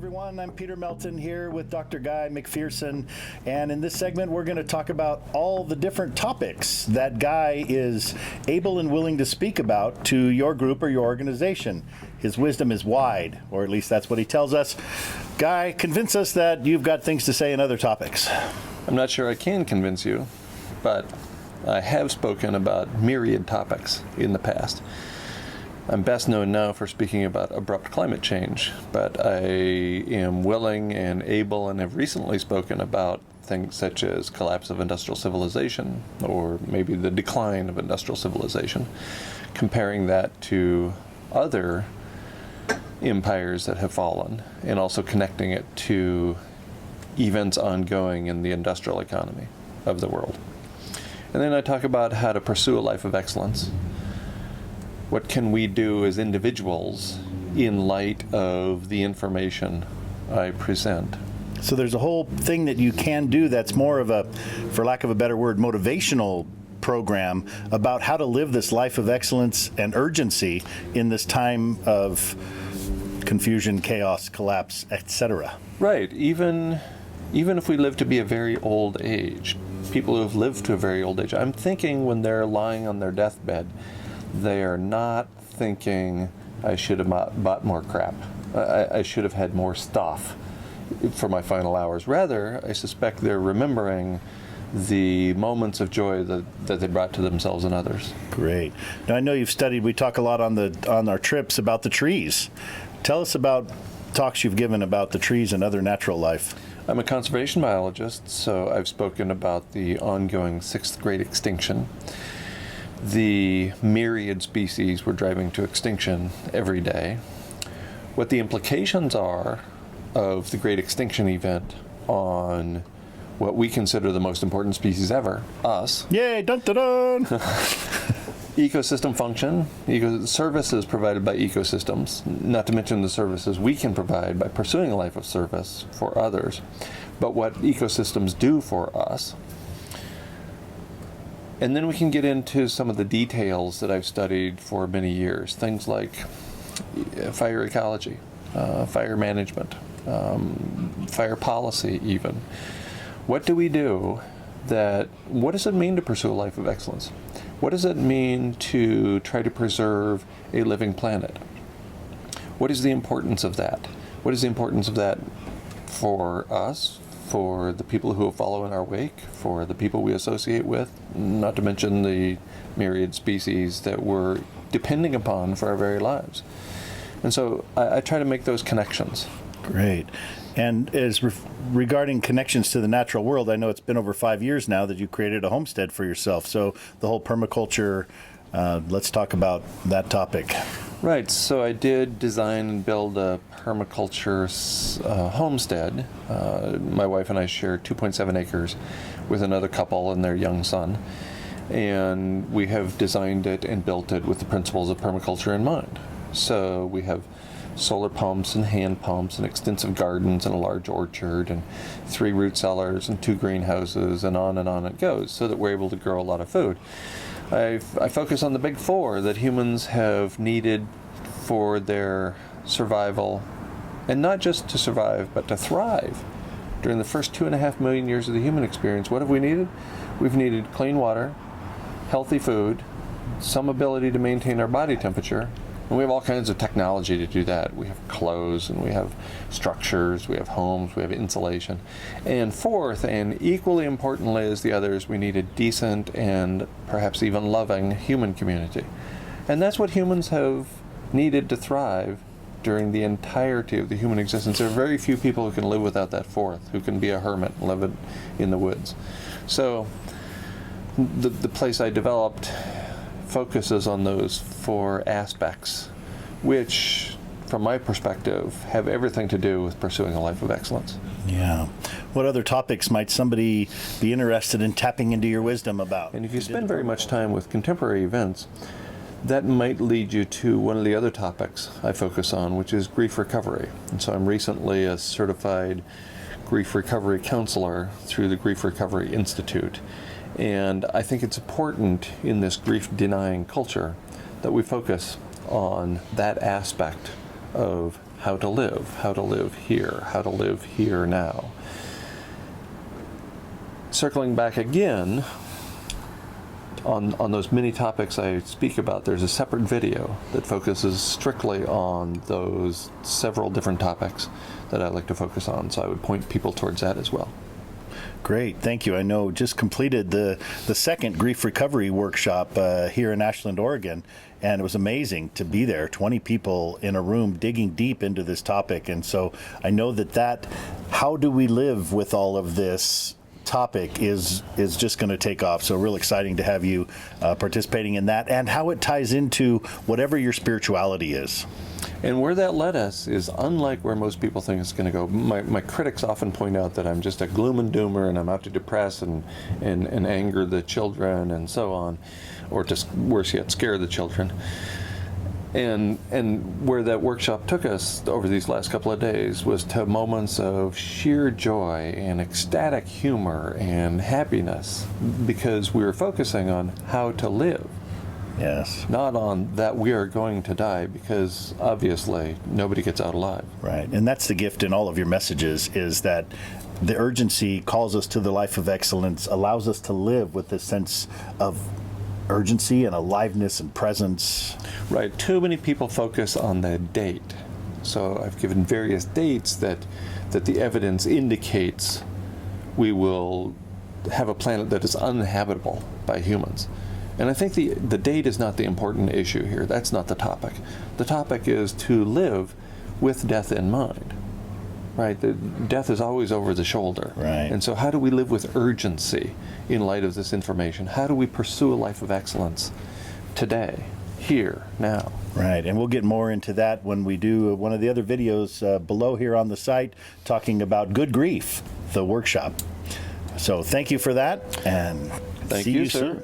everyone. I'm Peter Melton here with Dr. Guy McPherson, and in this segment we're going to talk about all the different topics that Guy is able and willing to speak about to your group or your organization. His wisdom is wide, or at least that's what he tells us. Guy, convince us that you've got things to say in other topics. I'm not sure I can convince you, but I have spoken about myriad topics in the past. I'm best known now for speaking about abrupt climate change, but I am willing and able and have recently spoken about things such as collapse of industrial civilization, or maybe the decline of industrial civilization, comparing that to other empires that have fallen, and also connecting it to events ongoing in the industrial economy of the world. And then I talk about how to pursue a life of excellence. What can we do as individuals in light of the information I present? So there's a whole thing that you can do that's more of a, for lack of a better word, motivational program about how to live this life of excellence and urgency in this time of confusion, chaos, collapse, etc. Right. Even if we live to be a very old age, people who have lived to a very old age, I'm thinking when they're lying on their deathbed, they are not thinking, I should have bought more crap. I should have had more stuff for my final hours. Rather, I suspect they're remembering the moments of joy that they brought to themselves and others. Great. Now I know you've studied, we talk a lot on our trips about the trees. Tell us about talks you've given about the trees and other natural life. I'm a conservation biologist, so I've spoken about the ongoing sixth great extinction. The myriad species we're driving to extinction every day. What the implications are of the great extinction event on what we consider the most important species ever, us. Yay, dun dun dun! Ecosystem function, services provided by ecosystems, not to mention the services we can provide by pursuing a life of service for others, but what ecosystems do for us. And then we can get into some of the details that I've studied for many years, things like fire ecology, fire management, fire policy even. What do we do what does it mean to pursue a life of excellence? What does it mean to try to preserve a living planet? What is the importance of that? What is the importance of that for us, for the people who follow in our wake, for the people we associate with, not to mention the myriad species that we're depending upon for our very lives? And so I try to make those connections. Great. And as regarding connections to the natural world, I know it's been over 5 years now that you created a homestead for yourself. So the whole permaculture, let's talk about that topic. Right. So I did design and build a permaculture homestead. My wife and I share 2.7 acres with another couple and their young son. And we have designed it and built it with the principles of permaculture in mind. So we have solar pumps and hand pumps and extensive gardens and a large orchard and 3 root cellars and 2 greenhouses, and on it goes, so that we're able to grow a lot of food. I focus on the big 4 that humans have needed for their survival, and not just to survive, but to thrive. During the first 2.5 million years of the human experience, what have we needed? We've needed clean water, healthy food, some ability to maintain our body temperature, and we have all kinds of technology to do that. We have clothes, and we have structures, we have homes, we have insulation. And fourth, and equally importantly as the others, we need a decent and perhaps even loving human community. And that's what humans have needed to thrive during the entirety of the human existence. There are very few people who can live without that fourth, who can be a hermit and live in the woods. So the place I developed focuses on those 4 aspects, which, from my perspective, have everything to do with pursuing a life of excellence. Yeah. What other topics might somebody be interested in tapping into your wisdom about? And if you spend very much time with contemporary events, that might lead you to one of the other topics I focus on, which is grief recovery. And so I'm recently a certified grief recovery counselor through the Grief Recovery Institute. And I think it's important in this grief-denying culture that we focus on that aspect of how to live here, how to live here now. Circling back again, on those many topics I speak about, there's a separate video that focuses strictly on those several different topics that I like to focus on. So I would point people towards that as well. Great, thank you. I know just completed the second grief recovery workshop here in Ashland, Oregon, and it was amazing to be there. 20 people in a room digging deep into this topic, and so I know that how do we live with all of this topic is just going to take off. So real exciting to have you participating in that, and how it ties into whatever your spirituality is. And where that led us is unlike where most people think it's going to go. My critics often point out that I'm just a gloom and doomer and I'm out to depress and anger the children and so on, or just worse yet, scare the children. And where that workshop took us over these last couple of days was to moments of sheer joy and ecstatic humor and happiness, because we were focusing on how to live. Yes. Not on that we are going to die, because obviously nobody gets out alive. Right. And that's the gift in all of your messages, is that the urgency calls us to the life of excellence, allows us to live with this sense of urgency and aliveness and presence. Right. Too many people focus on the date. So I've given various dates that the evidence indicates we will have a planet that is uninhabitable by humans. And I think the date is not the important issue here. That's not the topic. The topic is to live with death in mind. Right? Death is always over the shoulder. Right. And so how do we live with urgency in light of this information? How do we pursue a life of excellence today, here, now? Right, and we'll get more into that when we do one of the other videos below here on the site, talking about Good Grief, the workshop. So thank you for that, and Thank see you, you sir. soon.